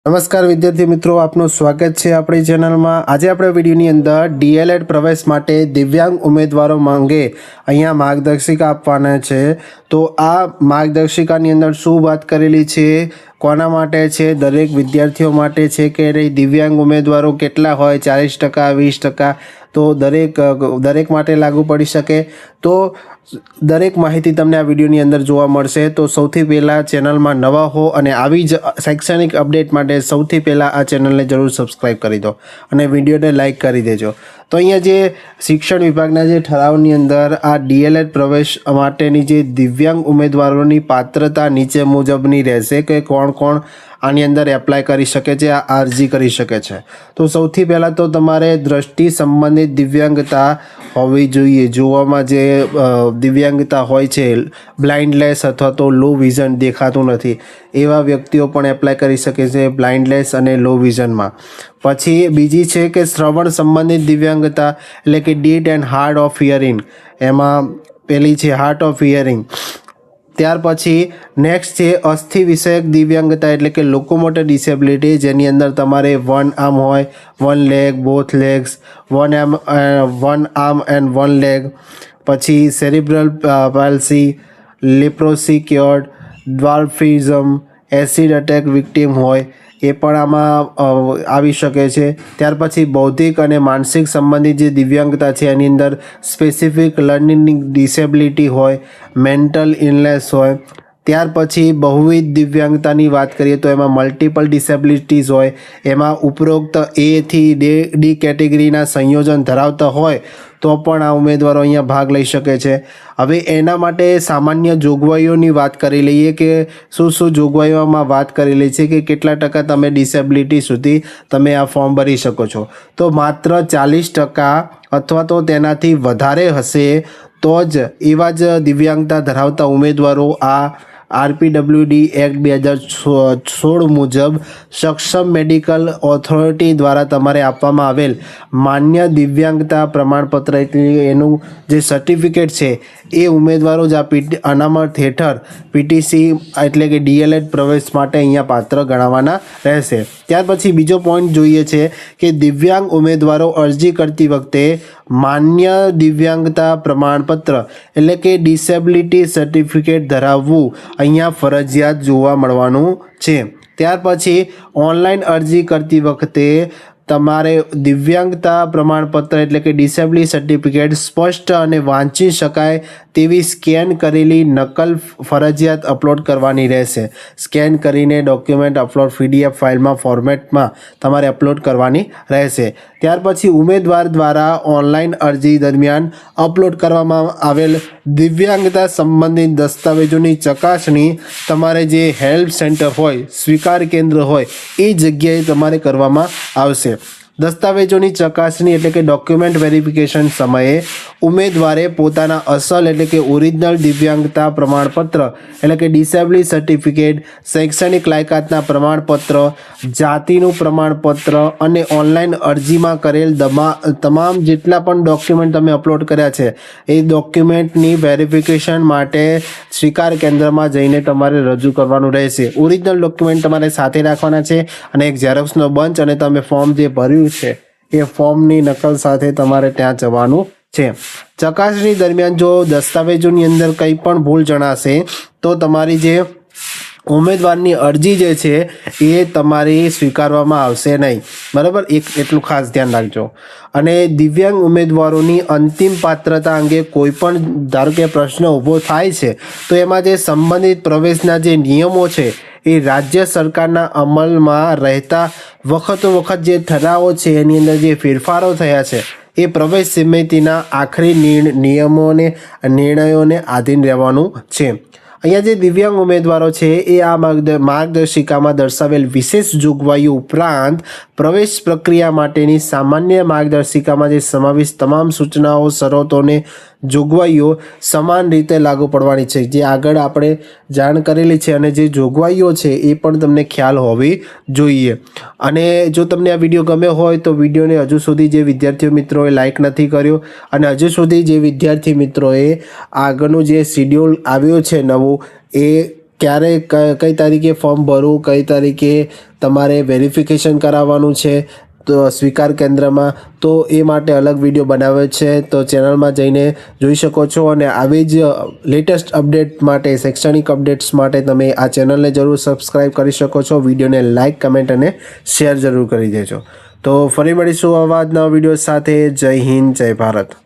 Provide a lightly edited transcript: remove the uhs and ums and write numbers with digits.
નમસ્કાર વિદ્યાર્થી મિત્રો, આપનું સ્વાગત છે આપણી ચેનલમાં। આજે આપણે વિડીયોની અંદર ડીએલએડ પ્રવેશ માટે દિવ્યાંગ ઉમેદવારો માંગે અહીંયા માર્ગદર્શિકા આપવાના છે। તો આ માર્ગદર્શિકાની અંદર શું વાત કરેલી છે, કોના માટે છે, દરેક વિદ્યાર્થીઓ માટે છે કે નહીં, દિવ્યાંગ ઉમેદવારો કેટલા હોય, 40%, 20%, તો દરેક માટે લાગુ પડી શકે। તો દરેક માહિતી તમને આ વિડીયોની અંદર જોવા મળશે। તો સૌથી પહેલાં ચેનલમાં નવા હો અને આવી જ શૈક્ષણિક અપડેટ માટે સૌથી પહેલાં આ ચેનલને જરૂર સબસ્ક્રાઈબ કરી દો અને વિડીયોને લાઇક કરી દેજો। તો અહીંયા જે શિક્ષણ વિભાગના જે ઠરાવની અંદર આ ડીએલએડ પ્રવેશ માટેની જે દિવ્યાંગ ઉમેદવારોની પાત્રતા નીચે મુજબની રહેશે કે કોણ કોણ આની અંદર એપ્લાય કરી શકે છે, આ અરજી કરી શકે છે। તો સૌથી પહેલાં તો તમારે દ્રષ્ટિ સંબંધિત દિવ્યાંગતા હોવી જોઈએ। જોવામાં જે દિવ્યાંગતા હોય છે, બ્લાઇન્ડનેસ અથવા તો લો વિઝન, દેખાતું નથી, એવા વ્યક્તિઓ પણ એપ્લાય કરી શકે છે બ્લાઇન્ડનેસ અને લો વિઝનમાં। પછી બીજી છે કે શ્રવણ સંબંધિત દિવ્યાંગતા એટલે કે ડીટ એન્ડ હાર્ડ ઓફ હિયરિંગ, એમાં પેલી છે હાર્ટ ઓફ હિયરિંગ। ત્યાર પછી નેક્સ્ટ છે અસ્થિ વિષયક દિવ્યાંગતા એટલે કે લોકોમોટર ડિસેબિલિટી, જેની અંદર તમારે વન આર્મ હોય, one leg, both legs, one arm and one leg. પછી cerebral palsy, leprosy cured, dwarfism, acid attack victim હોય એ પણ આમાં આવી શકે છે। ત્યાર પછી બૌદ્ધિક અને માનસિક સંબંધિત જે દિવ્યાંગતા છે એની અંદર સ્પેસિફિક લર્નિંગ ડિસેબિલિટી હોય, મેન્ટલ ઇલનેસ હોય। ત્યાર પછી બહુવિધ દિવ્યાંગતાની વાત કરીએ તો એમાં મલ્ટિપલ ડિસેબિલિટીઝ હોય, એમાં ઉપરોક્ત એ થી ડી કેટેગરીના સંયોજન ધરાવતા હોય તો પણ આ ઉમેદવારો અહીંયા ભાગ લઈ શકે છે। હવે એના માટે સામાન્ય જોગવાઈઓની વાત કરી લઈએ કે શું જોગવાઈઓમાં વાત કરેલી છે કે કેટલા ટકા તમે ડિસેબિલિટી સુધી તમે આ ફોર્મ ભરી શકો છો। તો માત્ર 40% અથવા તો તેનાથી વધારે હશે તો જ એવા જ દિવ્યાંગતા ધરાવતા ઉમેદવારો આ RPWD એક્ટ 2016 મુજબ સક્ષમ મેડિકલ ઓથોરિટી દ્વારા તમારે આપવામાં આવેલ માન્ય દિવ્યાંગતા પ્રમાણપત્ર એટલે એનું જે સર્ટિફિકેટ છે એ ઉમેદવારો જ આ અનામત હેઠળ PTC એટલે કે ડીએલએડ પ્રવેશ માટે અહીંયા પાત્ર ગણાવવાના રહેશે। ત્યાર પછી બીજો પોઈન્ટ જોઈએ છે કે દિવ્યાંગ ઉમેદવારો અરજી કરતી વખતે માન્ય દિવ્યાંગતા પ્રમાણપત્ર એટલે કે ડિસેબિલિટી સર્ટિફિકેટ ધરાવવું અહીંયા ફરજિયાત જોવા મળવાનું છે। ત્યાર પછી ઓનલાઈન અરજી કરતી વખતે તમારે દિવ્યાંગતા પ્રમાણપત્ર એટલે કે ડિસેબિલિટી સર્ટિફિકેટ સ્પષ્ટ અને વાંચી શકાય તેવી સ્કેન કરેલી નકલ ફરજિયાત અપલોડ કરવાની રહેશે। સ્કેન કરીને ડોક્યુમેન્ટ અપલોડ PDF ફાઇલમાં ફોર્મેટમાં તમારે અપલોડ કરવાની રહેશે। ત્યાર પછી ઉમેદવાર દ્વારા ઓનલાઈન અરજી દરમિયાન અપલોડ કરવામાં આવેલ દિવ્યાંગતા સંબંધિત દસ્તાવેજોની ચકાસણી તમારે જે હેલ્પ સેન્ટર હોય, સ્વીકાર કેન્દ્ર હોય એ જગ્યાએ તમારે કરવામાં આવશે। દસ્તાવેજોની ચકાસણી એટલે કે ડોક્યુમેન્ટ વેરિફિકેશન સમયે ઉમેદવારે પોતાના અસલ એટલે કે ઓરિજિનલ દિવ્યાંગતા પ્રમાણપત્ર એટલે કે ડિસેબિલિટી સર્ટિફિકેટ, શૈક્ષણિક લાયકાતના પ્રમાણપત્ર, જાતિનું પ્રમાણપત્ર અને ઓનલાઈન અરજીમાં કરેલ તમામ જેટલા પણ ડોક્યુમેન્ટ તમે અપલોડ કર્યા છે એ ડોક્યુમેન્ટની વેરિફિકેશન માટે સ્વીકાર કેન્દ્રમાં જઈને તમારે રજૂ કરવાનું રહેશે। ઓરિજિનલ ડોક્યુમેન્ટ તમારે સાથે રાખવાના છે અને એક ઝેરોક્સનો બંચ અને તમે ફોર્મ જે ભર્યું છે એ ફોર્મની નકલ સાથે તમારે ત્યાં જવાનું છે। ચકાસણી દરમિયાન જો દસ્તાવેજોની અંદર કંઈ પણ ભૂલ જણાશે તો તમારી જે ઉમેદવારની અરજી જે છે એ તમારી સ્વીકારવામાં આવશે નહીં, બરાબર, એટલું ખાસ ધ્યાન રાખજો। અને દિવ્યાંગ ઉમેદવારોની અંતિમ પાત્રતા અંગે કોઈ પણ ધારો કે પ્રશ્ન ઊભો થાય છે તો એમાં જે સંબંધિત પ્રવેશના જે નિયમો છે એ રાજ્ય સરકારના અમલમાં રહેતા વખત જે ઠરાવો છે એની અંદર જે ફેરફારો થયા છે એ પ્રવેશ સમિતિના આખરી નિયમોને નિર્ણયોને આધીન રહેવાનું છે। અહીંયા જે દિવ્યાંગ ઉમેદવારો છે એ આ માર્ગદર્શિકામાં દર્શાવેલ વિશેષ જોગવાઈઓ ઉપરાંત પ્રવેશ પ્રક્રિયા માટેની સામાન્ય માર્ગદર્શિકામાં જે સમાવેશ તમામ સૂચનાઓ, શરતોને જોગવાઈઓ સમાન રીતે લાગુ પડવાની છે, જે આગળ આપણે જાણ કરેલી છે અને જે જોગવાઈઓ છે એ પણ તમને ખ્યાલ હોવી જોઈએ। અને જો તમને આ વિડીયો ગમ્યો હોય તો વિડીયોને હજુ સુધી જે વિદ્યાર્થીઓ મિત્રોએ લાઇક નથી કર્યો અને હજુ સુધી જે વિદ્યાર્થી મિત્રોએ આગળનું જે શિડ્યુલ આવ્યું છે નવું એ ક્યારે કઈ તારીખે ફોર્મ ભરવું, કઈ તારીખે તમારે વેરિફિકેશન કરાવવાનું છે તો સ્વીકાર કેન્દ્રમાં, તો એ માટે અલગ વિડીયો બનાવ્યો છે, તો ચેનલમાં જઈને જોઈ શકો છો. અને આવી જ લેટેસ્ટ અપડેટ માટે, શૈક્ષણિક અપડેટ્સ માટે તમે આ ચેનલને જરૂર સબસ્ક્રાઈબ કરી શકો છો. વિડીયોને લાઇક, કમેન્ટ અને શેર જરૂર કરી દેજો. તો ફરી મળીશું આવા જ નવા વિડીયો સાથે. જય હિન્દ, જય ભારત.